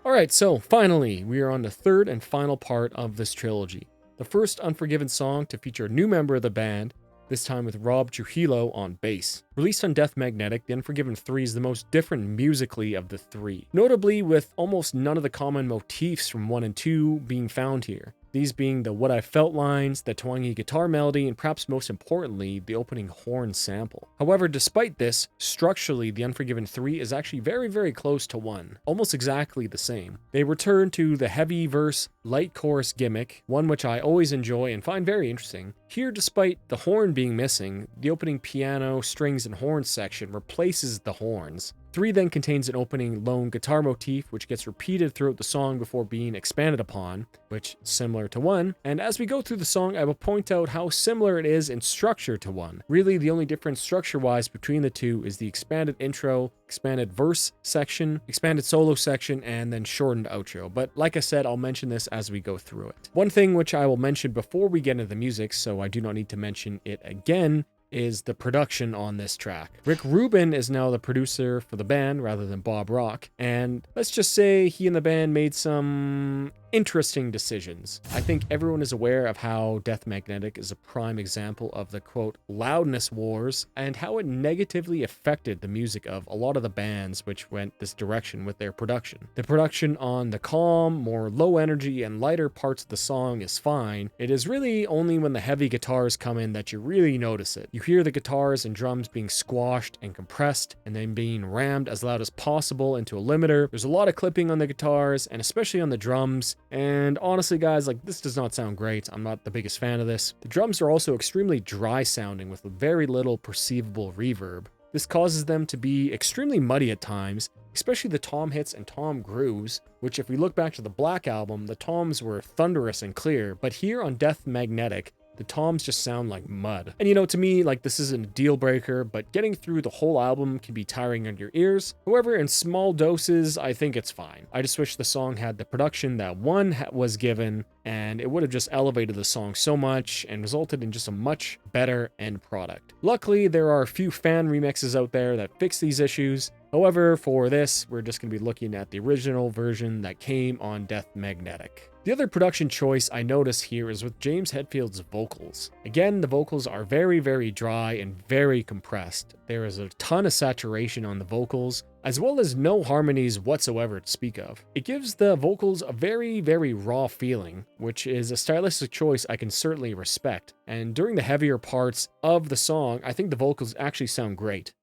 Alright, so finally, we are on the third and final part of this trilogy. The first Unforgiven song to feature a new member of the band, this time with Rob Trujillo on bass. Released on Death Magnetic, The Unforgiven 3 is the most different musically of the three, notably with almost none of the common motifs from 1 and 2 being found here. These being the What I Felt lines, the twangy guitar melody, and perhaps most importantly, the opening horn sample. However, despite this, structurally, The Unforgiven 3 is actually very close to 1, almost exactly the same. They return to the heavy verse, light chorus gimmick, one which I always enjoy and find very interesting. Here, despite the horn being missing, the opening piano, strings, and horns section replaces the horns. 3 then contains an opening lone guitar motif, which gets repeated throughout the song before being expanded upon, which is similar to 1. And as we go through the song, I will point out how similar it is in structure to 1. Really, the only difference structure-wise between the two is the expanded intro, expanded verse section, expanded solo section, and then shortened outro. But like I said, I'll mention this as we go through it. One thing which I will mention before we get into the music, so I do not need to mention it again, is the production on this track. Rick Rubin is now the producer for the band rather than Bob Rock, and let's just say he and the band made some interesting decisions. I think everyone is aware of how Death Magnetic is a prime example of the quote loudness wars and how it negatively affected the music of a lot of the bands which went this direction with their production. The production on the calm, more low energy and lighter parts of the song is fine. It is really only when the heavy guitars come in that you really notice it. You hear the guitars and drums being squashed and compressed and then being rammed as loud as possible into a limiter. There's a lot of clipping on the guitars and especially on the drums. And honestly, guys, like this does not sound great. I'm not the biggest fan of this. The drums are also extremely dry sounding with very little perceivable reverb. This causes them to be extremely muddy at times, especially the tom hits and tom grooves, which if we look back to the Black album, the toms were thunderous and clear, but here on Death Magnetic, the toms just sound like mud. And you know, to me, like this isn't a deal breaker, but getting through the whole album can be tiring on your ears. However, in small doses, I think it's fine. I just wish the song had the production that 1 was given, and it would have just elevated the song so much and resulted in just a much better end product. Luckily, there are a few fan remixes out there that fix these issues. However, for this, we're just going to be looking at the original version that came on Death Magnetic. The other production choice I notice here is with James Hetfield's vocals. Again, the vocals are very dry and very compressed. There is a ton of saturation on the vocals, as well as no harmonies whatsoever to speak of. It gives the vocals a very raw feeling, which is a stylistic choice I can certainly respect. And during the heavier parts of the song, I think the vocals actually sound great.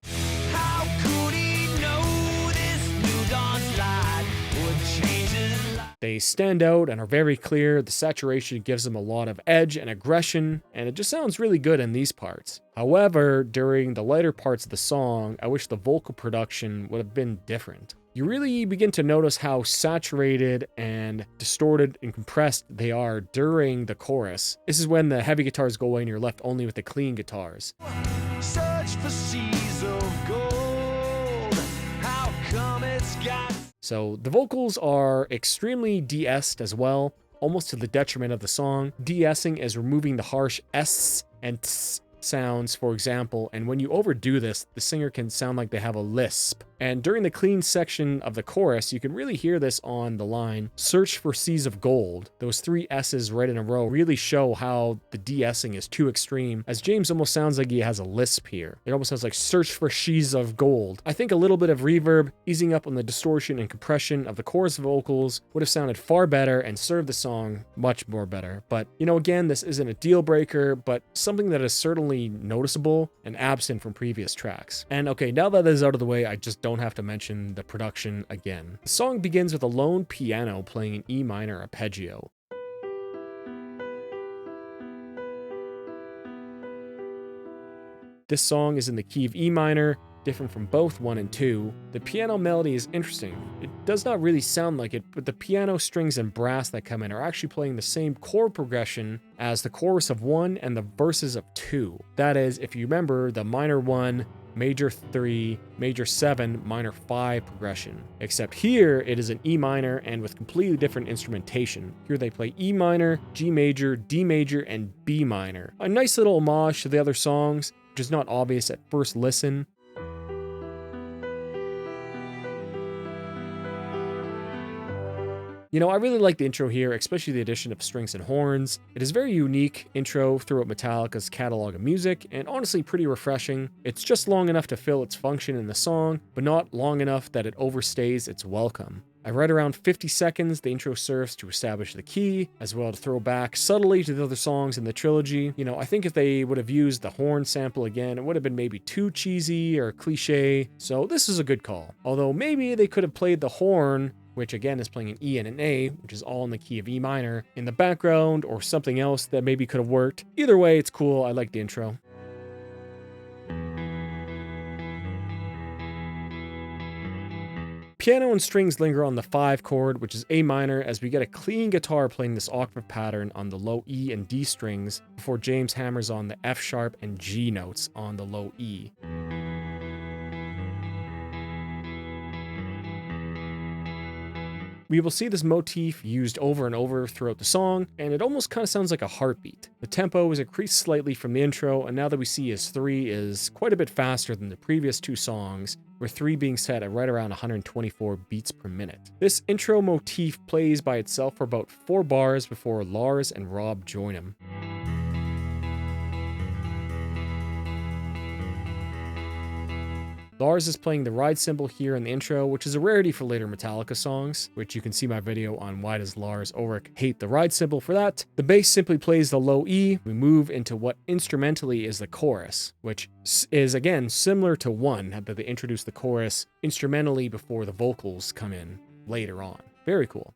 They stand out and are very clear. The saturation gives them a lot of edge and aggression, and it just sounds really good in these parts. However, during the lighter parts of the song, I wish the vocal production would have been different. You really begin to notice how saturated and distorted and compressed they are during the chorus. This is when the heavy guitars go away and you're left only with the clean guitars. Search for seas of gold. How come it's got... So the vocals are extremely de-essed as well, almost to the detriment of the song. De-essing is removing the harsh S and Ts sounds, for example, and when you overdo this, the singer can sound like they have a lisp. And during the clean section of the chorus, you can really hear this on the line, search for seas of gold. Those 3 S's right in a row really show how the de-essing is too extreme, as James almost sounds like he has a lisp here. It almost sounds like search for seas of gold. I think a little bit of reverb, easing up on the distortion and compression of the chorus vocals would have sounded far better and served the song much more better. But, you know, again, this isn't a deal breaker, but something that is certainly noticeable and absent from previous tracks. And okay, now that is out of the way, I just don't have to mention the production again. The song begins with a lone piano playing an E minor arpeggio. This song is in the key of E minor, different from both 1 and 2. The piano melody is interesting. It does not really sound like it, but the piano strings and brass that come in are actually playing the same chord progression as the chorus of 1 and the verses of 2. That is, if you remember, the minor 1, major 3, major 7, minor 5 progression. Except here, it is an E minor and with completely different instrumentation. Here they play E minor, G major, D major, and B minor. A nice little homage to the other songs, which is not obvious at first listen. You know, I really like the intro here, especially the addition of strings and horns. It is a very unique intro throughout Metallica's catalog of music, and honestly pretty refreshing. It's just long enough to fill its function in the song, but not long enough that it overstays its welcome. At right around 50 seconds, the intro serves to establish the key, as well to throw back subtly to the other songs in the trilogy. You know, I think if they would have used the horn sample again, it would have been maybe too cheesy or cliche, so this is a good call. Although maybe they could have played the horn, which again is playing an E and an A, which is all in the key of E minor, in the background, or something else that maybe could have worked. Either way, it's cool. I like the intro. Piano and strings linger on the 5 chord, which is A minor, as we get a clean guitar playing this octave pattern on the low E and D strings before James hammers on the F sharp and G notes on the low E. We will see this motif used over and over throughout the song, and it almost kind of sounds like a heartbeat. The tempo is increased slightly from the intro, and now that we see as 3 is quite a bit faster than the previous 2 songs, with 3 being set at right around 124 beats per minute. This intro motif plays by itself for about 4 bars before Lars and Rob join him. Lars is playing the ride cymbal here in the intro, which is a rarity for later Metallica songs, which you can see my video on why does Lars Ulrich hate the ride cymbal for that. The bass simply plays the low E. We move into what instrumentally is the chorus, which is again similar to 1, that they introduce the chorus instrumentally before the vocals come in later on. Very cool.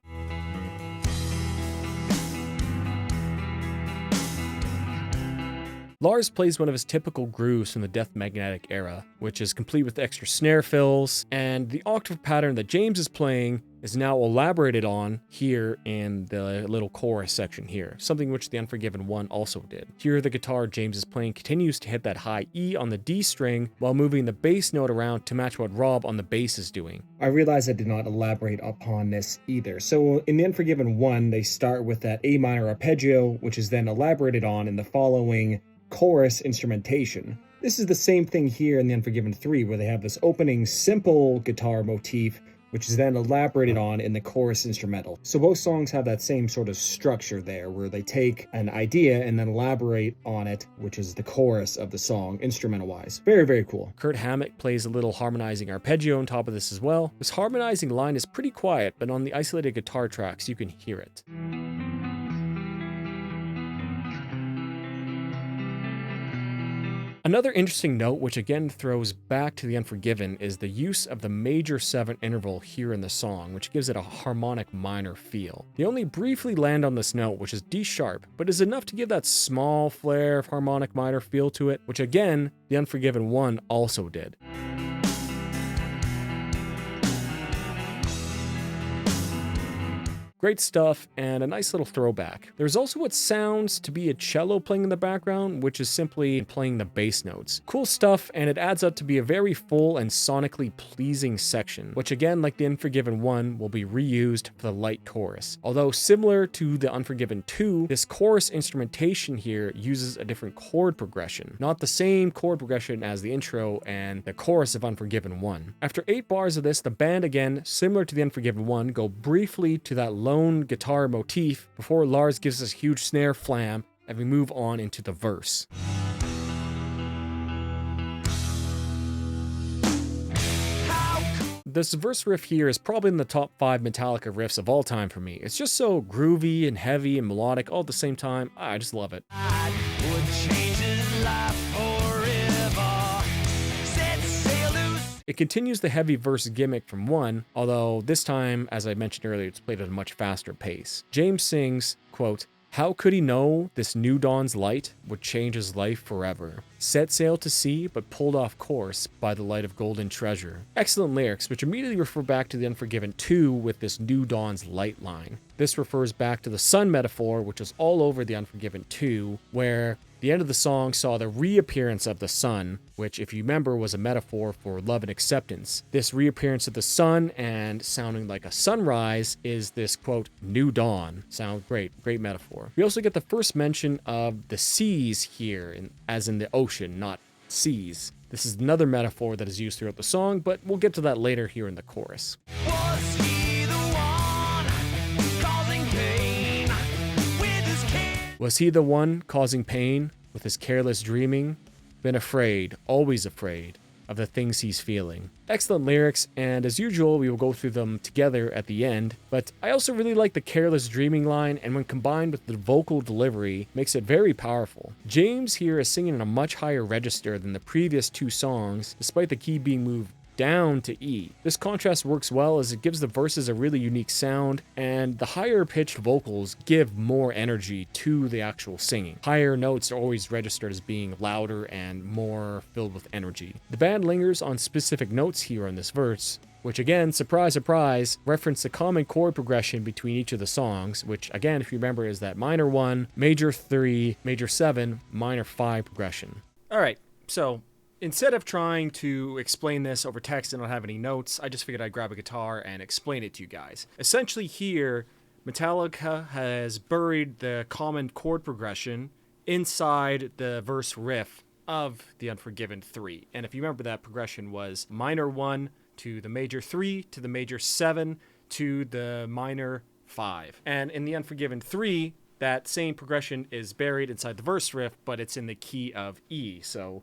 Lars plays one of his typical grooves from the Death Magnetic era, which is complete with extra snare fills, and the octave pattern that James is playing is now elaborated on here in the little chorus section here, something which the Unforgiven 1 also did. Here the guitar James is playing continues to hit that high E on the D string while moving the bass note around to match what Rob on the bass is doing. I realize I did not elaborate upon this either. So in the Unforgiven 1, they start with that A minor arpeggio, which is then elaborated on in the following chorus instrumentation. This is the same thing here in the Unforgiven 3, where they have this opening simple guitar motif, which is then elaborated on in the chorus instrumental. So both songs have that same sort of structure there, where they take an idea and then elaborate on it, which is the chorus of the song, instrumental-wise. Very, very cool. Kurt Hammock plays a little harmonizing arpeggio on top of this as well. This harmonizing line is pretty quiet, but on the isolated guitar tracks, you can hear it. Another interesting note, which again throws back to the Unforgiven, is the use of the major 7 interval here in the song, which gives it a harmonic minor feel. They only briefly land on this note, which is D sharp, but is enough to give that small flare of harmonic minor feel to it, which again, the Unforgiven 1 also did. Great stuff, and a nice little throwback. There's also what sounds to be a cello playing in the background, which is simply playing the bass notes. Cool stuff, and it adds up to be a very full and sonically pleasing section, which again, like the Unforgiven 1, will be reused for the light chorus. Although similar to the Unforgiven 2, this chorus instrumentation here uses a different chord progression, not the same chord progression as the intro and the chorus of Unforgiven 1. After 8 bars of this, the band again, similar to the Unforgiven 1, go briefly to that lone guitar motif before Lars gives us a huge snare flam and we move on into the verse. This verse riff here is probably in the top 5 Metallica riffs of all time for me. It's just so groovy and heavy and melodic all at the same time. I just love it. It continues the heavy verse gimmick from 1, although this time, as I mentioned earlier, it's played at a much faster pace. James sings, quote, "How could he know this new dawn's light would change his life forever? Set sail to sea, but pulled off course by the light of golden treasure." Excellent lyrics, which immediately refer back to the Unforgiven 2 with this new dawn's light line. This refers back to the sun metaphor, which is all over the Unforgiven 2, where the end of the song saw the reappearance of the sun, which, if you remember, was a metaphor for love and acceptance. This reappearance of the sun and sounding like a sunrise is this, quote, new dawn. Sounds great. Great metaphor. We also get the first mention of the seas here, as in the ocean, not seas. This is another metaphor that is used throughout the song, but we'll get to that later here in the chorus. Was he the one? Was he the one causing pain with his careless dreaming? Been afraid, always afraid, of the things he's feeling. Excellent lyrics, and as usual, we will go through them together at the end, but I also really like the careless dreaming line, and when combined with the vocal delivery, makes it very powerful. James here is singing in a much higher register than the previous two songs, despite the key being moved down to E. This contrast works well as it gives the verses a really unique sound, and the higher pitched vocals give more energy to the actual singing. Higher notes are always registered as being louder and more filled with energy. The band lingers on specific notes here on this verse, which again, surprise, surprise, reference the common chord progression between each of the songs, which again, if you remember, is that minor 1, major 3, major 7, minor 5 progression. All right, so instead of trying to explain this over text and not have any notes, I just figured I'd grab a guitar and explain it to you guys. Essentially here, Metallica has buried the common chord progression inside the verse riff of the Unforgiven 3. And if you remember, that progression was minor 1 to the major 3 to the major 7 to the minor 5. And in the Unforgiven 3, that same progression is buried inside the verse riff, but it's in the key of E. So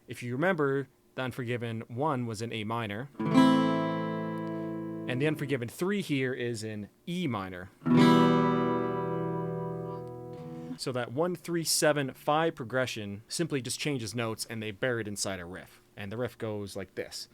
if you remember, the Unforgiven 1 was in A minor, and the Unforgiven 3 here is in E minor. So that 1, 3, 7, 5 progression simply just changes notes, and they bury it inside a riff. And the riff goes like this.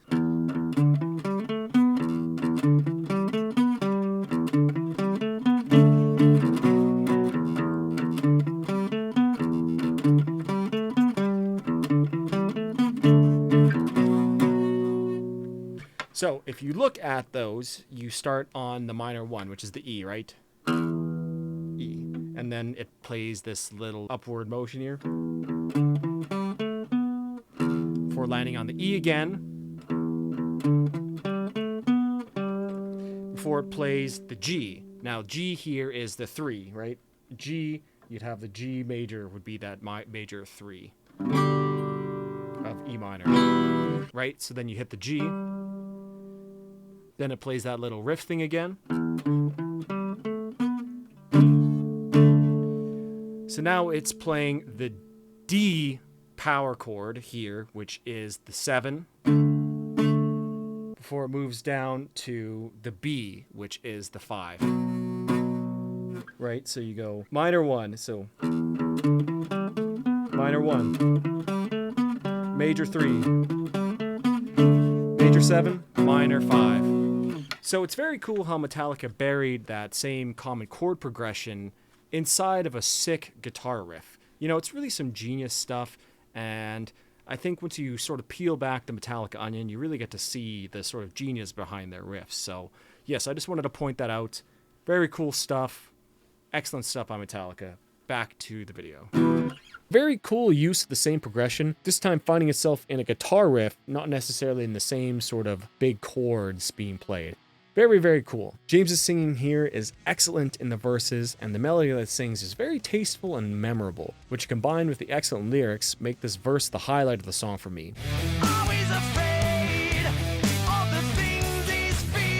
So if you look at those, you start on the minor 1, which is the E, right? E. And then it plays this little upward motion here before landing on the E again, before it plays the G. Now G here is the 3, right? G, you'd have the G major would be that major 3 of E minor, right? So then you hit the G. Then it plays that little riff thing again. So now it's playing the D power chord here, which is the 7, before it moves down to the B, which is the 5. Right? So you go minor 1, so minor 1, major 3, major 7, minor 5. So it's very cool how Metallica buried that same common chord progression inside of a sick guitar riff. You know, it's really some genius stuff, and I think once you sort of peel back the Metallica onion, you really get to see the sort of genius behind their riffs. So yes, I just wanted to point that out. Very cool stuff. Excellent stuff by Metallica. Back to the video. Very cool use of the same progression, this time finding itself in a guitar riff, not necessarily in the same sort of big chords being played. Very, very cool. James's singing here is excellent in the verses, and the melody that it sings is very tasteful and memorable, which combined with the excellent lyrics make this verse the highlight of the song for me. Always afraid of the things he's feeling.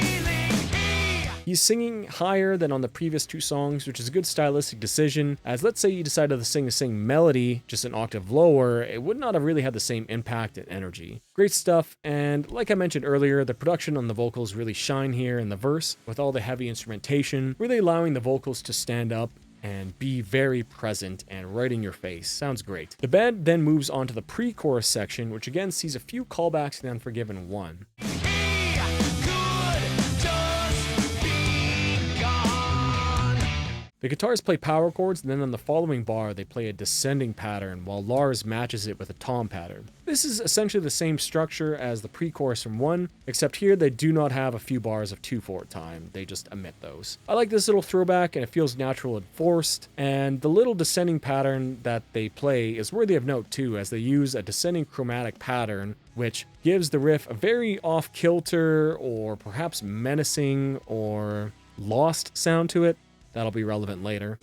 He's singing higher than on the previous two songs, which is a good stylistic decision, as let's say you decided to sing the same melody just an octave lower, it would not have really had the same impact and energy. Great stuff, and like I mentioned earlier, the production on the vocals really shine here in the verse, with all the heavy instrumentation, really allowing the vocals to stand up and be very present and right in your face. Sounds great. The band then moves on to the pre-chorus section, which again sees a few callbacks to the Unforgiven 1. The guitars play power chords, and then on the following bar, they play a descending pattern, while Lars matches it with a tom pattern. This is essentially the same structure as the pre-chorus from 1, except here they do not have a few bars of 2/4 time, they just omit those. I like this little throwback, and it feels natural and forced, and the little descending pattern that they play is worthy of note too, as they use a descending chromatic pattern, which gives the riff a very off-kilter, or perhaps menacing, or lost sound to it. That'll be relevant later.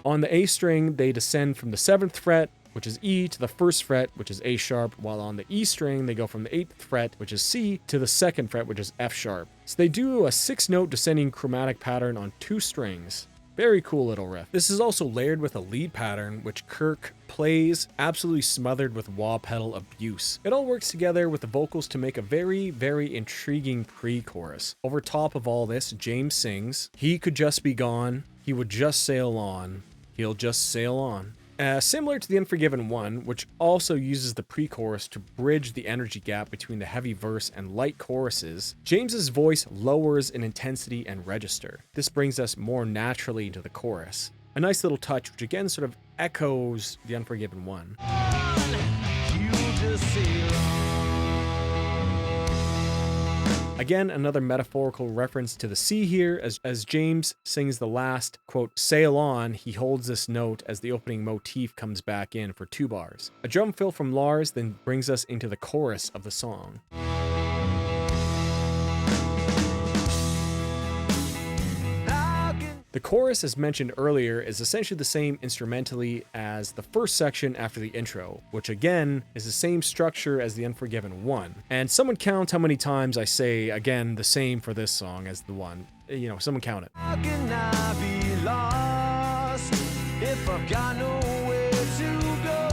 On the A string, they descend from the 7th fret which is E, to the 1st fret, which is A sharp, while on the E string, they go from the 8th fret, which is C, to the 2nd fret, which is F sharp. So they do a 6-note descending chromatic pattern on 2 strings. Very cool little riff. This is also layered with a lead pattern, which Kirk plays absolutely smothered with wah pedal abuse. It all works together with the vocals to make a very, very intriguing pre-chorus. Over top of all this, James sings, "He could just be gone, he would just sail on, he'll just sail on." Similar to the Unforgiven 1, which also uses the pre-chorus to bridge the energy gap between the heavy verse and light choruses, James's voice lowers in intensity and register. This brings us more naturally into the chorus. A nice little touch, which again sort of echoes the Unforgiven 1. Again, another metaphorical reference to the sea here, as James sings the last, quote, "sail on," he holds this note as the opening motif comes back in for 2 bars. A drum fill from Lars then brings us into the chorus of the song. The chorus, as mentioned earlier, is essentially the same instrumentally as the first section after the intro, which again is the same structure as the Unforgiven 1. And someone count how many times I say, again, the same for this song as the one. You know, someone count it. How can I be lost if I've got nowhere to go?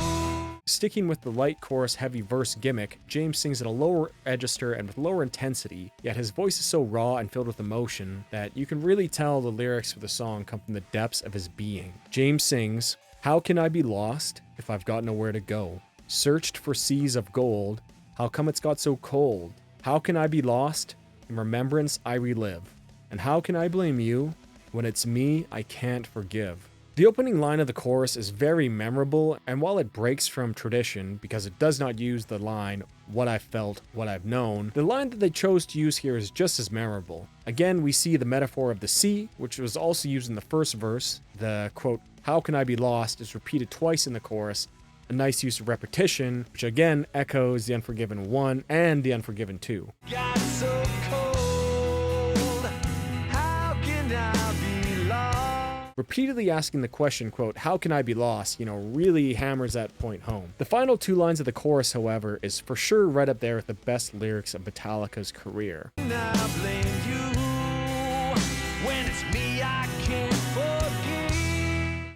Sticking with the light chorus heavy verse gimmick, James sings at a lower register and with lower intensity, yet his voice is so raw and filled with emotion that you can really tell the lyrics for the song come from the depths of his being. James sings, "How can I be lost if I've got nowhere to go? Searched for seas of gold, how come it's got so cold? How can I be lost? In remembrance I relive. And how can I blame you when it's me I can't forgive?" The opening line of the chorus is very memorable, and while it breaks from tradition because it does not use the line, "what I've felt, what I've known," the line that they chose to use here is just as memorable. Again, we see the metaphor of the sea, which was also used in the first verse. The, quote, "how can I be lost" is repeated twice in the chorus, a nice use of repetition, which again echoes the Unforgiven 1 and the Unforgiven 2. Got so cold, how can I be lost? Repeatedly asking the question, quote, "how can I be lost?" Really hammers that point home. The final 2 lines of the chorus, however, is for sure right up there with the best lyrics of Metallica's career.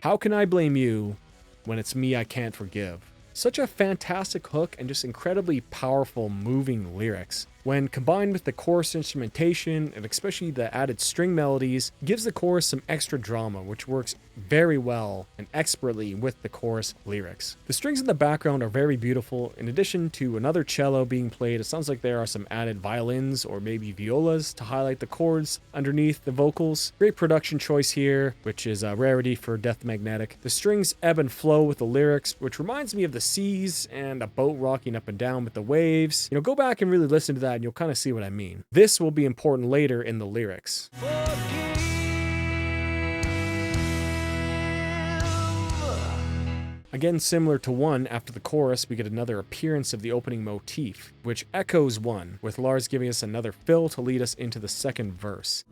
How can I blame you when it's me I can't forgive? Such a fantastic hook and just incredibly powerful, moving lyrics. When combined with the chorus instrumentation, and especially the added string melodies, gives the chorus some extra drama, which works very well and expertly with the chorus lyrics. The strings in the background are very beautiful. In addition to another cello being played, it sounds like there are some added violins or maybe violas to highlight the chords underneath the vocals. Great production choice here, which is a rarity for Death Magnetic. The strings ebb and flow with the lyrics, which reminds me of the seas and a boat rocking up and down with the waves. Go back and really listen to that and you'll kind of see what I mean. This will be important later in the lyrics. Again, similar to 1, after the chorus, we get another appearance of the opening motif, which echoes 1, with Lars giving us another fill to lead us into the second verse.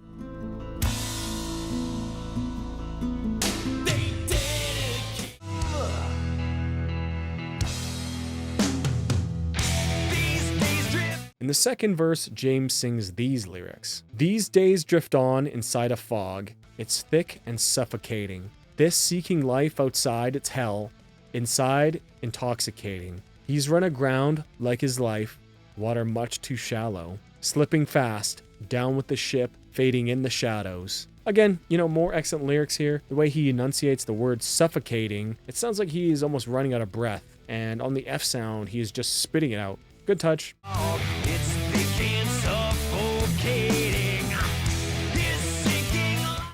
In the second verse, James sings these lyrics. "These days drift on inside a fog. It's thick and suffocating. This seeking life outside, it's hell. Inside, intoxicating. He's run aground like his life, water much too shallow. Slipping fast, down with the ship, fading in the shadows." Again, more excellent lyrics here. The way he enunciates the word suffocating, it sounds like he is almost running out of breath. And on the F sound, he is just spitting it out. Good touch.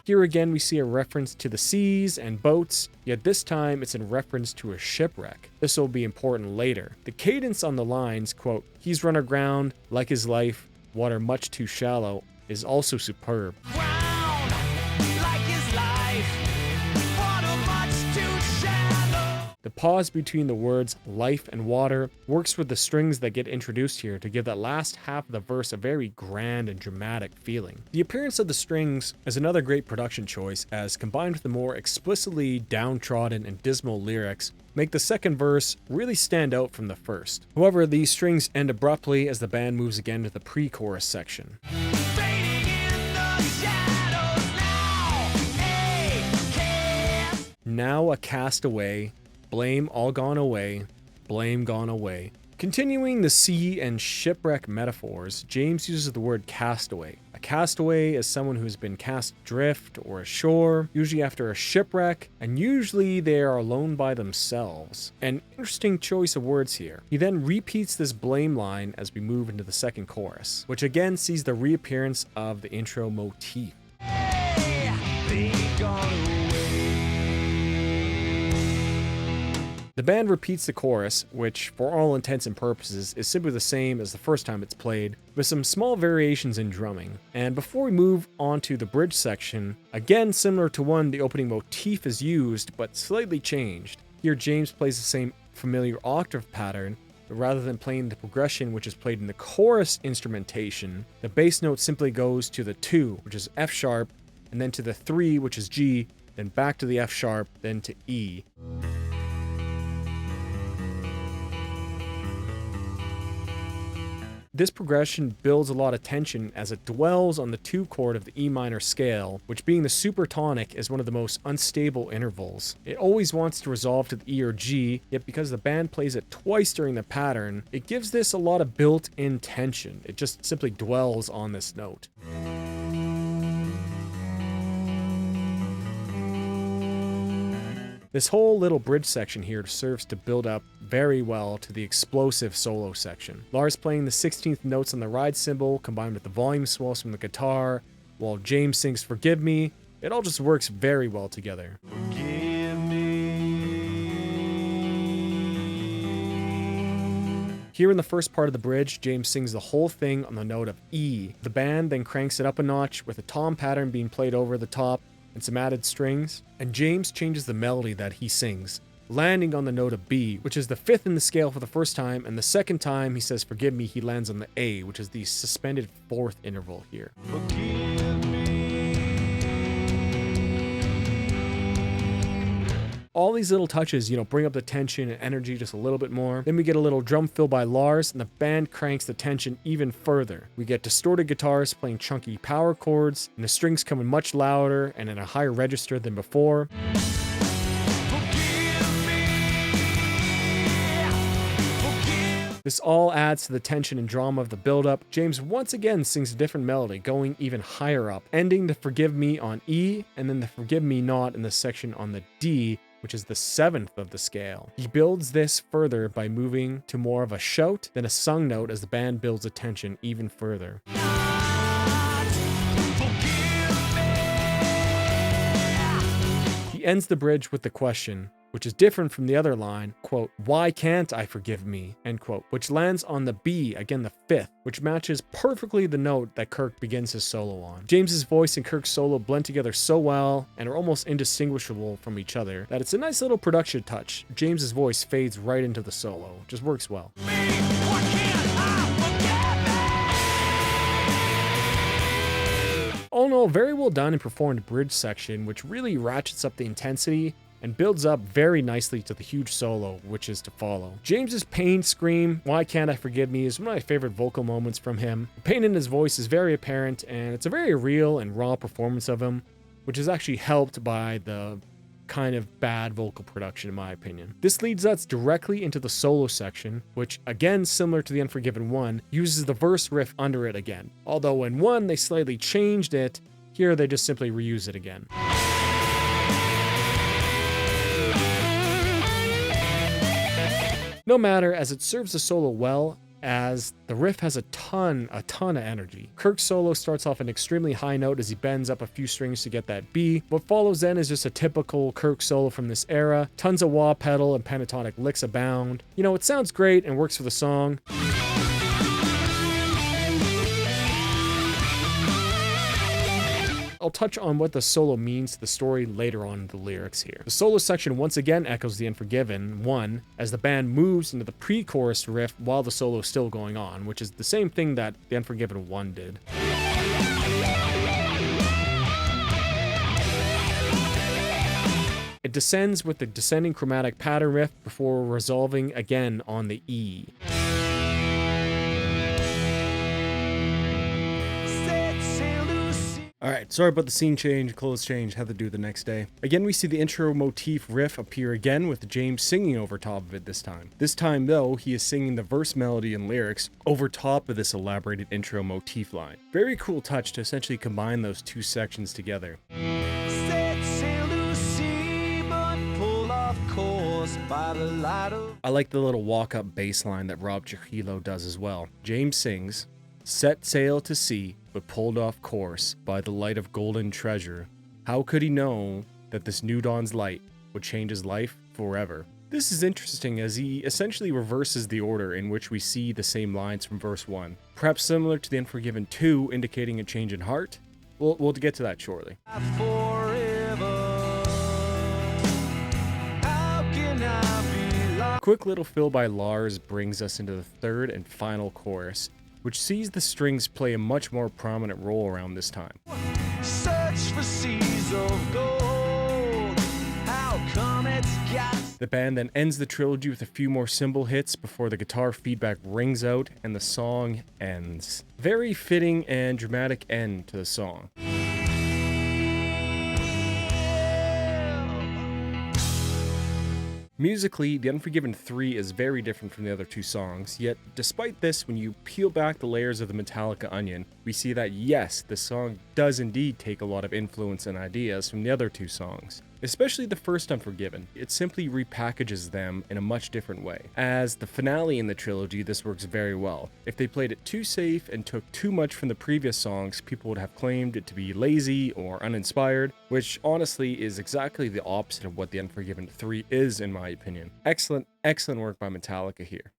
Here again, we see a reference to the seas and boats, yet this time it's in reference to a shipwreck. This will be important later. The cadence on the lines, quote, "he's run aground like his life, water much too shallow," is also superb. The The pause between the words life and water works with the strings that get introduced here to give that last half of the verse a very grand and dramatic feeling. The appearance of the strings is another great production choice, as combined with the more explicitly downtrodden and dismal lyrics, make the second verse really stand out from the first. However, these strings end abruptly as the band moves again to the pre-chorus section. Now a castaway, blame all gone away, blame gone away. Continuing the sea and shipwreck metaphors, James uses the word castaway. A castaway is someone who has been cast adrift or ashore, usually after a shipwreck, and usually they are alone by themselves. An interesting choice of words here. He then repeats this blame line as we move into the second chorus, which again sees the reappearance of the intro motif. The band repeats the chorus, which, for all intents and purposes, is simply the same as the first time it's played, with some small variations in drumming. And before we move on to the bridge section, again similar to one, the opening motif is used, but slightly changed. Here James plays the same familiar octave pattern, but rather than playing the progression which is played in the chorus instrumentation, the bass note simply goes to the 2, which is F sharp, and then to the 3, which is G, then back to the F sharp, then to E. This progression builds a lot of tension as it dwells on the 2 chord of the E minor scale, which being the supertonic is one of the most unstable intervals. It always wants to resolve to the E or G, yet because the band plays it twice during the pattern, it gives this a lot of built-in tension. It just simply dwells on this note. This whole little bridge section here serves to build up very well to the explosive solo section. Lars playing the 16th notes on the ride cymbal combined with the volume swells from the guitar, while James sings Forgive Me. It all just works very well together. Forgive me. Here in the first part of the bridge, James sings the whole thing on the note of E. The band then cranks it up a notch with a tom pattern being played over the top and some added strings, and James changes the melody that he sings, landing on the note of B, which is the 5th in the scale for the first time, and the second time he says forgive me, he lands on the A, which is the suspended 4th interval here. Forgive me. All these little touches, bring up the tension and energy just a little bit more. Then we get a little drum fill by Lars, and the band cranks the tension even further. We get distorted guitars playing chunky power chords, and the strings coming much louder and in a higher register than before. This all adds to the tension and drama of the build-up. James once again sings a different melody, going even higher up, ending the Forgive Me on E, and then the Forgive Me Not in the section on the D, which is the 7th of the scale. He builds this further by moving to more of a shout than a sung note as the band builds the tension even further. He ends the bridge with the question, which is different from the other line, quote, why can't I forgive me, end quote, which lands on the B, again the 5th, which matches perfectly the note that Kirk begins his solo on. James's voice and Kirk's solo blend together so well and are almost indistinguishable from each other that it's a nice little production touch. James's voice fades right into the solo, just works well. All in all, very well done and performed bridge section, which really ratchets up the intensity and builds up very nicely to the huge solo, which is to follow. James's pain scream, Why Can't I Forgive Me, is one of my favorite vocal moments from him. The pain in his voice is very apparent, and it's a very real and raw performance of him, which is actually helped by the kind of bad vocal production, in my opinion. This leads us directly into the solo section, which, again, similar to the Unforgiven one, uses the verse riff under it again. Although in one, they slightly changed it, here they just simply reuse it again. No matter, as it serves the solo well, as the riff has a ton of energy. Kirk's solo starts off an extremely high note as he bends up a few strings to get that B. What follows then is just a typical Kirk solo from this era. Tons of wah pedal and pentatonic licks abound. It sounds great and works for the song. I'll touch on what the solo means to the story later on in the lyrics here. The solo section once again echoes the Unforgiven 1 as the band moves into the pre-chorus riff while the solo is still going on, which is the same thing that the Unforgiven 1 did. It descends with the descending chromatic pattern riff before resolving again on the E. Alright, sorry about the scene change, clothes change, had to do the next day. Again, we see the intro motif riff appear again with James singing over top of it this time. This time though, he is singing the verse melody and lyrics over top of this elaborated intro motif line. Very cool touch to essentially combine those two sections together. I like the little walk-up bass line that Rob Trujillo does as well. James sings, "Set sail to sea, but pulled off course by the light of golden treasure. How could he know that this new dawn's light would change his life forever?" This is interesting as he essentially reverses the order in which we see the same lines from verse 1. Perhaps similar to the Unforgiven 2, indicating a change in heart? We'll get to that shortly. Quick little fill by Lars brings us into the third and final chorus, which sees the strings play a much more prominent role around this time. Search for seas of gold. How come it's got... The band then ends the trilogy with a few more cymbal hits before the guitar feedback rings out and the song ends. Very fitting and dramatic end to the song. Musically, The Unforgiven 3 is very different from the other two songs, yet despite this, when you peel back the layers of the Metallica onion, we see that yes, the song does indeed take a lot of influence and ideas from the other two songs. Especially the first Unforgiven, it simply repackages them in a much different way. As the finale in the trilogy, this works very well. If they played it too safe and took too much from the previous songs, people would have claimed it to be lazy or uninspired, which honestly is exactly the opposite of what the Unforgiven 3 is in my opinion. Excellent work by Metallica here.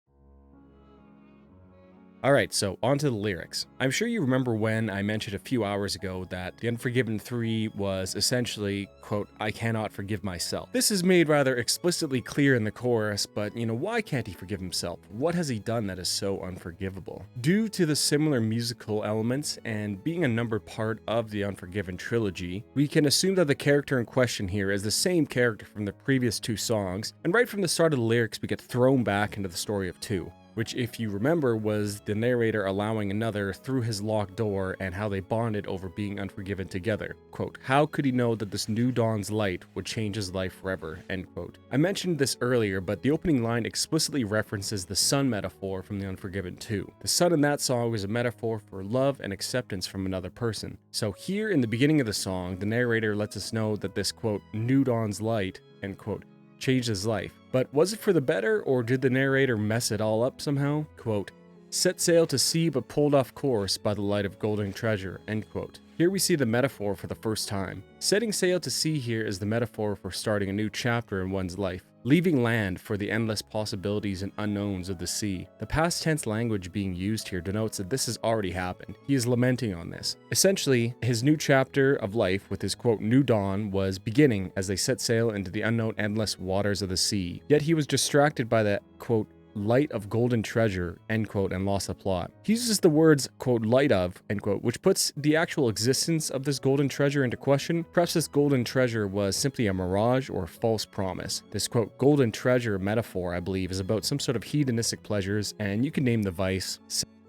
Alright, so on to the lyrics. I'm sure you remember when I mentioned a few hours ago that The Unforgiven 3 was essentially, quote, "I cannot forgive myself." This is made rather explicitly clear in the chorus, but why can't he forgive himself? What has he done that is so unforgivable? Due to the similar musical elements and being a numbered part of the Unforgiven trilogy, we can assume that the character in question here is the same character from the previous two songs, and right from the start of the lyrics we get thrown back into the story of two, which, if you remember, was the narrator allowing another through his locked door and how they bonded over being unforgiven together. Quote, "How could he know that this new dawn's light would change his life forever?" End quote. I mentioned this earlier, but the opening line explicitly references the sun metaphor from the Unforgiven 2. The sun in that song was a metaphor for love and acceptance from another person. So here in the beginning of the song, the narrator lets us know that this, quote, "new dawn's light," end quote, changed his life. But was it for the better, or did the narrator mess it all up somehow? Quote, "Set sail to sea but pulled off course by the light of golden treasure," end quote. Here we see the metaphor for the first time. Setting sail to sea here is the metaphor for starting a new chapter in one's life, leaving land for the endless possibilities and unknowns of the sea. The past tense language being used here denotes that this has already happened. He is lamenting on this. Essentially, his new chapter of life with his, quote, "new dawn" was beginning as they set sail into the unknown endless waters of the sea. Yet he was distracted by the, quote, "light of golden treasure," end quote, and lost the plot. He uses the words, quote, "light of," end quote, which puts the actual existence of this golden treasure into question. Perhaps this golden treasure was simply a mirage or a false promise. This, quote, "golden treasure" metaphor, I believe, is about some sort of hedonistic pleasures, and you can name the vice,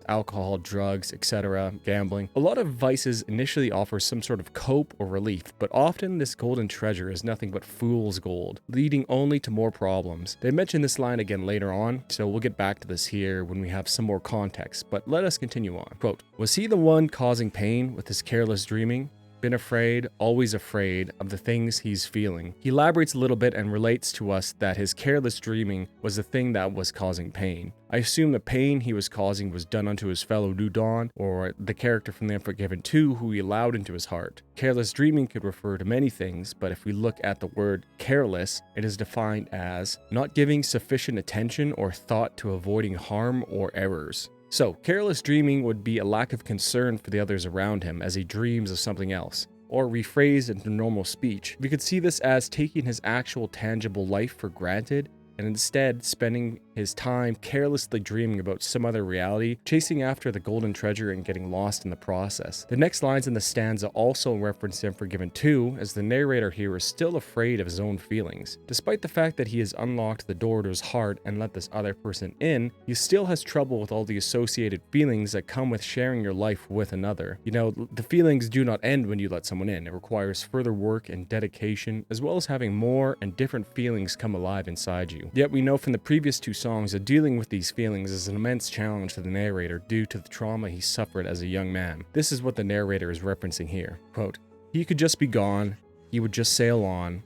alcohol, drugs, etc., gambling. A lot of vices initially offer some sort of cope or relief, but often this golden treasure is nothing but fool's gold, leading only to more problems. They mention this line again later on, so we'll get back to this here when we have some more context, but let us continue on. Quote, "Was he the one causing pain with his careless dreaming? Been afraid, always afraid of the things he's feeling." He elaborates a little bit and relates to us that his careless dreaming was the thing that was causing pain. I assume the pain he was causing was done unto his fellow New Dawn, or the character from the Unforgiven 2 who he allowed into his heart. Careless dreaming could refer to many things, but if we look at the word careless, it is defined as not giving sufficient attention or thought to avoiding harm or errors. So, careless dreaming would be a lack of concern for the others around him as he dreams of something else, or rephrased into normal speech. We could see this as taking his actual tangible life for granted and instead spending his time carelessly dreaming about some other reality, chasing after the golden treasure and getting lost in the process. The next lines in the stanza also reference Unforgiven 2, as the narrator here is still afraid of his own feelings. Despite the fact that he has unlocked the door to his heart and let this other person in, he still has trouble with all the associated feelings that come with sharing your life with another. You know, the feelings do not end when you let someone in. It requires further work and dedication, as well as having more and different feelings come alive inside you. Yet we know from the previous two songs that dealing with these feelings is an immense challenge to the narrator due to the trauma he suffered as a young man. This is what the narrator is referencing here. Quote, "He could just be gone, he would just sail on,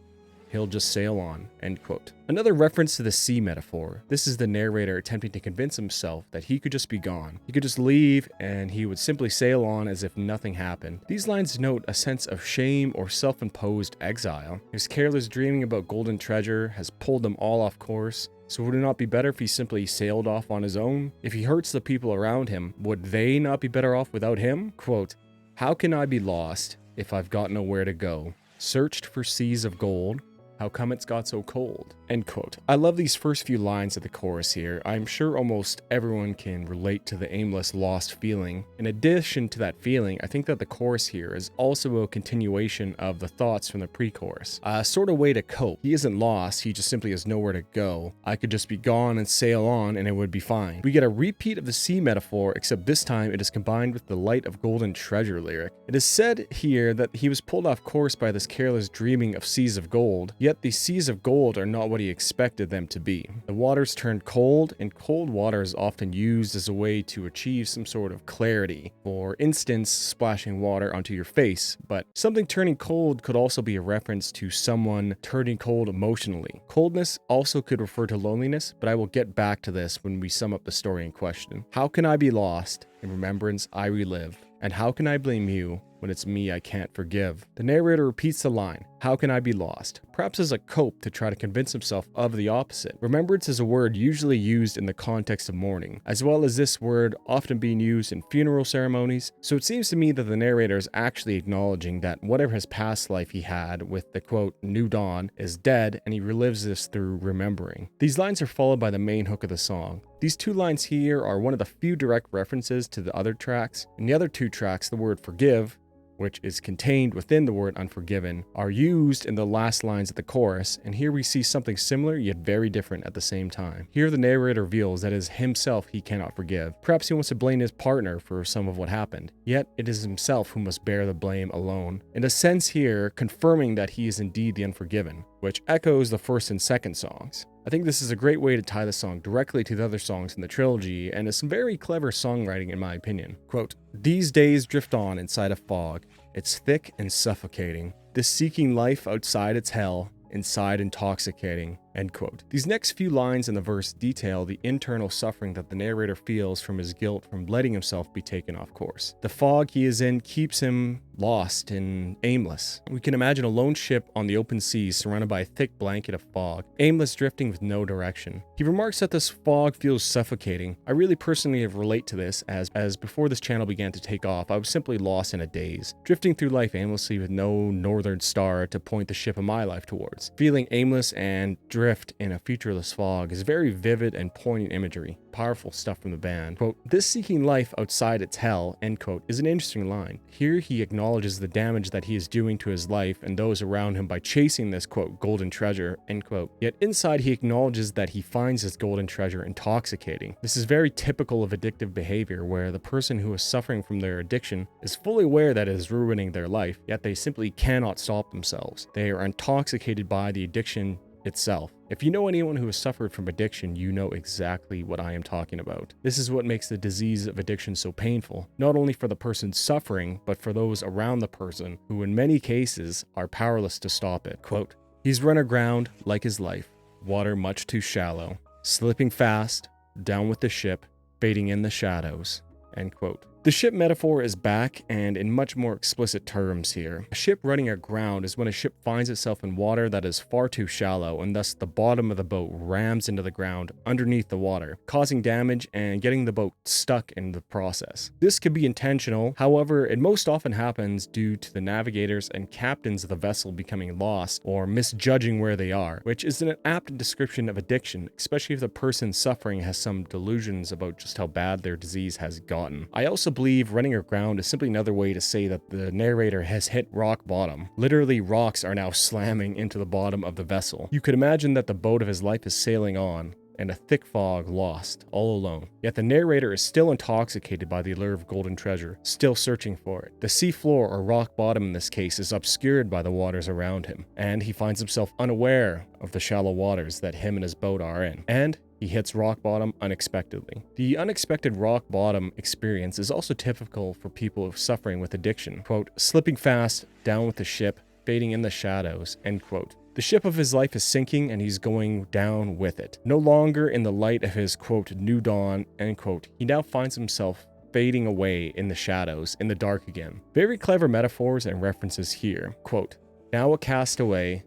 he'll just sail on," end quote. Another reference to the sea metaphor. This is the narrator attempting to convince himself that he could just be gone. He could just leave and he would simply sail on as if nothing happened. These lines denote a sense of shame or self-imposed exile. His careless dreaming about golden treasure has pulled him all off course. So would it not be better if he simply sailed off on his own? If he hurts the people around him, would they not be better off without him? Quote, "How can I be lost if I've got nowhere to go? Searched for seas of gold, how come it's got so cold?" End quote. I love these first few lines of the chorus here. I'm sure almost everyone can relate to the aimless, lost feeling. In addition to that feeling, I think that the chorus here is also a continuation of the thoughts from the pre-chorus. A sort of way to cope. He isn't lost, he just simply has nowhere to go. I could just be gone and sail on and it would be fine. We get a repeat of the sea metaphor, except this time it is combined with the light of golden treasure lyric. It is said here that he was pulled off course by this careless dreaming of seas of gold, yet these seas of gold are not what he expected them to be. The waters turned cold, and cold water is often used as a way to achieve some sort of clarity. For instance, splashing water onto your face, but something turning cold could also be a reference to someone turning cold emotionally. Coldness also could refer to loneliness, but I will get back to this when we sum up the story in question. How can I be lost? In remembrance I relive. And how can I blame you when it's me I can't forgive? The narrator repeats the line, "How can I be lost?" perhaps as a cope to try to convince himself of the opposite. Remembrance is a word usually used in the context of mourning, as well as this word often being used in funeral ceremonies. So it seems to me that the narrator is actually acknowledging that whatever his past life he had with the quote, "new dawn," is dead, and he relives this through remembering. These lines are followed by the main hook of the song. These two lines here are one of the few direct references to the other tracks. In the other two tracks, the word forgive, which is contained within the word unforgiven, are used in the last lines of the chorus, and here we see something similar yet very different at the same time. Here the narrator reveals that it is himself he cannot forgive. Perhaps he wants to blame his partner for some of what happened, yet it is himself who must bear the blame alone. In a sense here, confirming that he is indeed the unforgiven, which echoes the first and second songs. I think this is a great way to tie the song directly to the other songs in the trilogy, and is some very clever songwriting in my opinion. Quote, "These days drift on inside a fog. It's thick and suffocating. This seeking life outside its hell, inside intoxicating." End quote. These next few lines in the verse detail the internal suffering that the narrator feels from his guilt from letting himself be taken off course. The fog he is in keeps him lost and aimless. We can imagine a lone ship on the open seas surrounded by a thick blanket of fog, aimless drifting with no direction. He remarks that this fog feels suffocating. I really personally relate to this as before this channel began to take off, I was simply lost in a daze, drifting through life aimlessly with no northern star to point the ship of my life towards. Feeling aimless and drift in a featureless fog is very vivid and poignant imagery. Powerful stuff from the band. Quote, "This seeking life outside its hell," end quote, is an interesting line. Here he acknowledges the damage that he is doing to his life and those around him by chasing this quote, "golden treasure," end quote. Yet inside he acknowledges that he finds this golden treasure intoxicating. This is very typical of addictive behavior, where the person who is suffering from their addiction is fully aware that it is ruining their life, yet they simply cannot stop themselves. They are intoxicated by the addiction itself. If you know anyone who has suffered from addiction, you know exactly what I am talking about. This is what makes the disease of addiction so painful, not only for the person suffering, but for those around the person who in many cases are powerless to stop it. Quote, "He's run aground like his life, water much too shallow, slipping fast, down with the ship, fading in the shadows." End quote. The ship metaphor is back and in much more explicit terms here. A ship running aground is when a ship finds itself in water that is far too shallow, and thus the bottom of the boat rams into the ground underneath the water, causing damage and getting the boat stuck in the process. This could be intentional, however, it most often happens due to the navigators and captains of the vessel becoming lost or misjudging where they are, which is an apt description of addiction, especially if the person suffering has some delusions about just how bad their disease has gotten. I also believe running aground is simply another way to say that the narrator has hit rock bottom. Literally, rocks are now slamming into the bottom of the vessel. You could imagine that the boat of his life is sailing on, and a thick fog lost, all alone. Yet the narrator is still intoxicated by the allure of golden treasure, still searching for it. The sea floor, or rock bottom in this case, is obscured by the waters around him, and he finds himself unaware of the shallow waters that him and his boat are in. And he hits rock bottom unexpectedly. The unexpected rock bottom experience is also typical for people suffering with addiction. Quote, slipping fast, down with the ship, fading in the shadows, end quote. The ship of his life is sinking and he's going down with it. No longer in the light of his, quote, new dawn, end quote. He now finds himself fading away in the shadows, in the dark again. Very clever metaphors and references here. Quote, now a castaway,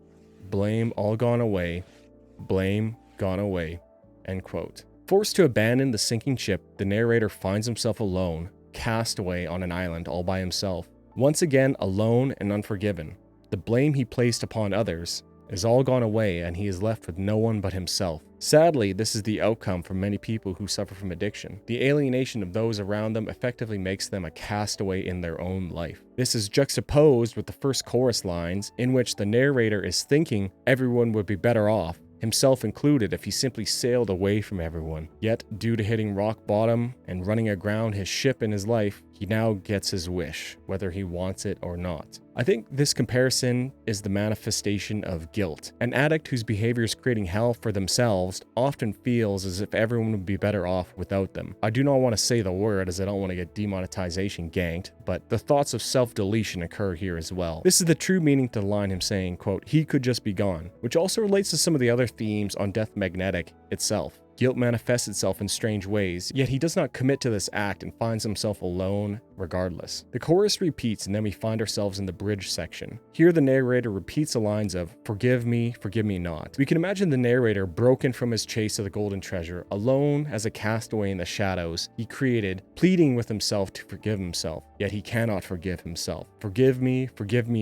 blame all gone away, blame gone away, end quote. Forced to abandon the sinking ship, the narrator finds himself alone, cast away on an island all by himself. Once again, alone and unforgiven. The blame he placed upon others is all gone away and he is left with no one but himself. Sadly, this is the outcome for many people who suffer from addiction. The alienation of those around them effectively makes them a castaway in their own life. This is juxtaposed with the first chorus lines, in which the narrator is thinking everyone would be better off, himself included, if he simply sailed away from everyone. Yet, due to hitting rock bottom and running aground his ship in his life, he now gets his wish, whether he wants it or not. I think this comparison is the manifestation of guilt. An addict whose behavior is creating hell for themselves often feels as if everyone would be better off without them. I do not want to say the word as I don't want to get demonetization ganked, but the thoughts of self-deletion occur here as well. This is the true meaning to the line him saying, quote, he could just be gone, which also relates to some of the other themes on Death Magnetic itself. Guilt manifests itself in strange ways, yet he does not commit to this act and finds himself alone regardless. The chorus repeats and then we find ourselves in the bridge section. Here the narrator repeats the lines of, forgive me not. We can imagine the narrator broken from his chase of the golden treasure, alone as a castaway in the shadows he created, pleading with himself to forgive himself, yet he cannot forgive himself. Forgive me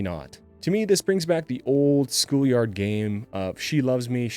not. To me, this brings back the old schoolyard game of she loves me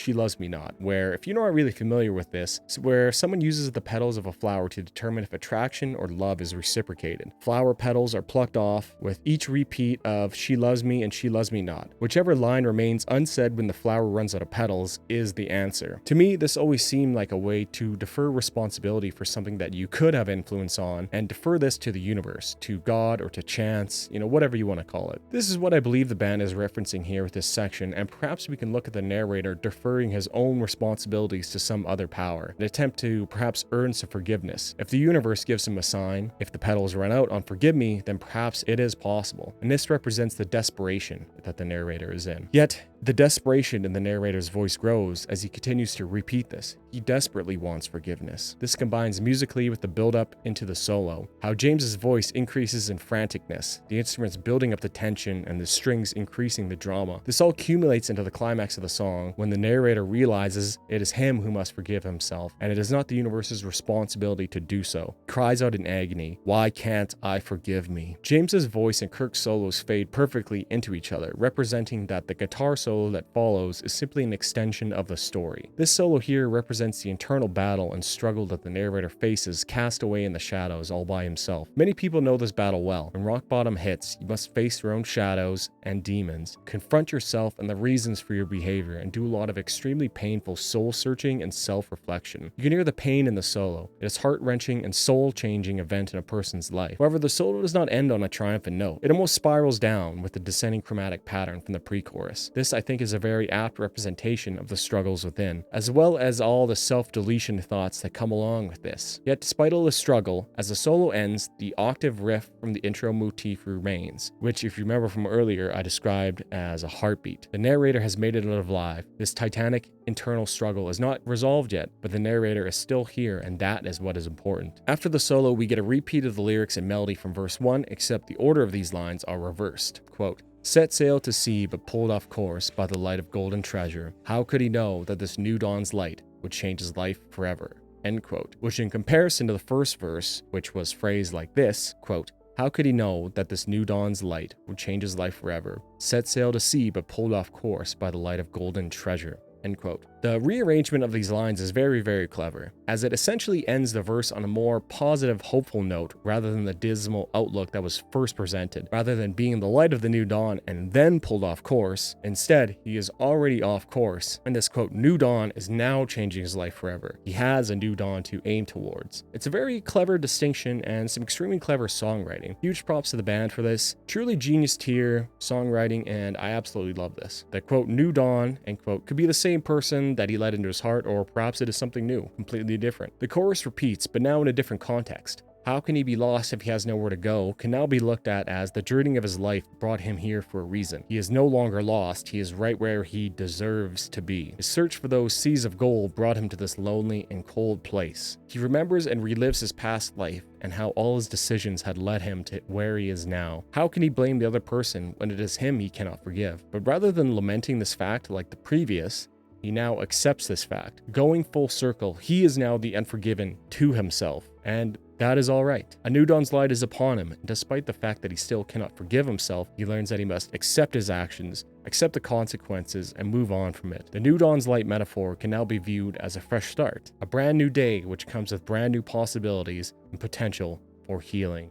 not, where, if you're not really familiar with this, it's where someone uses the petals of a flower to determine if attraction or love is reciprocated. Flower petals are plucked off with each repeat of she loves me and she loves me not. Whichever line remains unsaid when the flower runs out of petals is the answer. To me, this always seemed like a way to defer responsibility for something that you could have influence on and defer this to the universe, to God, or to chance, whatever you want to call it. This is what I believe the band is referencing here with this section, and perhaps we can look at the narrator deferring his own responsibilities to some other power, an attempt to perhaps earn some forgiveness. If the universe gives him a sign, if the petals run out on forgive me, then perhaps it is possible. And this represents the desperation that the narrator is in. Yet, the desperation in the narrator's voice grows as he continues to repeat this. He desperately wants forgiveness. This combines musically with the build-up into the solo, how James's voice increases in franticness, the instruments building up the tension and the strings increasing the drama. This all accumulates into the climax of the song when the narrator realizes it is him who must forgive himself, and it is not the universe's responsibility to do so. He cries out in agony, why can't I forgive me? James's voice and Kirk's solos fade perfectly into each other, representing that the guitar solo that follows is simply an extension of the story. This solo here represents the internal battle and struggle that the narrator faces cast away in the shadows all by himself. Many people know this battle well. When rock bottom hits, you must face your own shadows and demons, confront yourself and the reasons for your behavior, and do a lot of extremely painful soul-searching and self-reflection. You can hear the pain in the solo. It is heart-wrenching and soul-changing event in a person's life. However, the solo does not end on a triumphant note. It almost spirals down with the descending chromatic pattern from the pre-chorus. This, I think is a very apt representation of the struggles within, as well as all the self-deletion thoughts that come along with this. Yet despite all the struggle, as the solo ends, the octave riff from the intro motif remains, which if you remember from earlier I described as a heartbeat. The narrator has made it alive. This titanic internal struggle is not resolved yet, but the narrator is still here, and that is what is important. After the solo, we get a repeat of the lyrics and melody from verse 1, except the order of these lines are reversed. Quote, "Set sail to sea, but pulled off course by the light of golden treasure. How could he know that this new dawn's light would change his life forever?" End quote. Which in comparison to the first verse, which was phrased like this, quote, "How could he know that this new dawn's light would change his life forever? Set sail to sea, but pulled off course by the light of golden treasure." End quote. The rearrangement of these lines is very, very clever, as it essentially ends the verse on a more positive, hopeful note rather than the dismal outlook that was first presented. Rather than being the light of the new dawn and then pulled off course, instead, he is already off course, and this quote, "new dawn" is now changing his life forever. He has a new dawn to aim towards. It's a very clever distinction and some extremely clever songwriting. Huge props to the band for this. Truly genius tier songwriting, and I absolutely love this. The quote, "new dawn," end quote, could be the same person that he let into his heart, or perhaps it is something new, completely different. The chorus repeats, but now in a different context. How can he be lost if he has nowhere to go can now be looked at as the journey of his life brought him here for a reason. He is no longer lost, he is right where he deserves to be. His search for those seas of gold brought him to this lonely and cold place. He remembers and relives his past life and how all his decisions had led him to where he is now. How can he blame the other person when it is him he cannot forgive? But rather than lamenting this fact like the previous, he now accepts this fact. Going full circle, he is now the unforgiven to himself, and that is all right. A new dawn's light is upon him, and despite the fact that he still cannot forgive himself, he learns that he must accept his actions, accept the consequences, and move on from it. The new dawn's light metaphor can now be viewed as a fresh start, a brand new day which comes with brand new possibilities and potential for healing.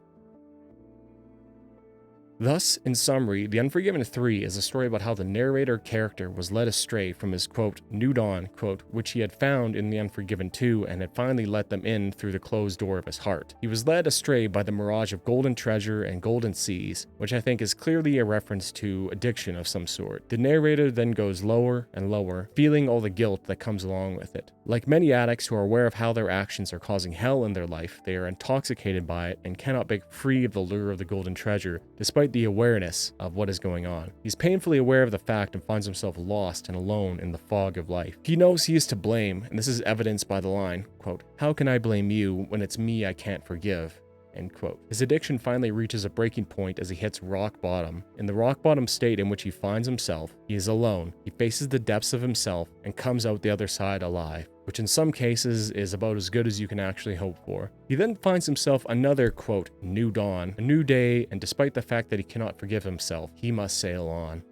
Thus, in summary, The Unforgiven 3 is a story about how the narrator character was led astray from his, quote, new dawn, quote, which he had found in The Unforgiven 2 and had finally let them in through the closed door of his heart. He was led astray by the mirage of golden treasure and golden seas, which I think is clearly a reference to addiction of some sort. The narrator then goes lower and lower, feeling all the guilt that comes along with it. Like many addicts who are aware of how their actions are causing hell in their life, they are intoxicated by it and cannot break free of the lure of the golden treasure, despite the awareness of what is going on. He's painfully aware of the fact and finds himself lost and alone in the fog of life. He knows he is to blame, and this is evidenced by the line, quote, "How can I blame you when it's me I can't forgive?" End quote. His addiction finally reaches a breaking point as he hits rock bottom. In the rock bottom state in which he finds himself, he is alone. He faces the depths of himself and comes out the other side alive, which in some cases is about as good as you can actually hope for. He then finds himself another, quote, new dawn, a new day, and despite the fact that he cannot forgive himself, he must sail on.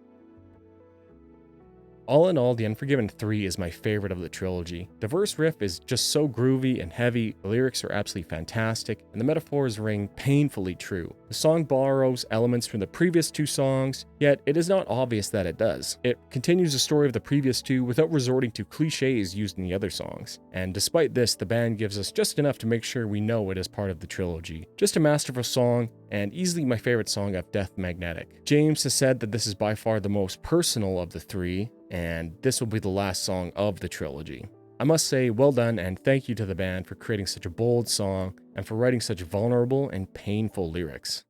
All in all, The Unforgiven 3 is my favorite of the trilogy. The verse riff is just so groovy and heavy, the lyrics are absolutely fantastic, and the metaphors ring painfully true. The song borrows elements from the previous two songs, yet it is not obvious that it does. It continues the story of the previous two without resorting to cliches used in the other songs. And despite this, the band gives us just enough to make sure we know it is part of the trilogy. Just a masterful song, and easily my favorite song of Death Magnetic. James has said that this is by far the most personal of the three, and this will be the last song of the trilogy. I must say, well done, and thank you to the band for creating such a bold song and for writing such vulnerable and painful lyrics.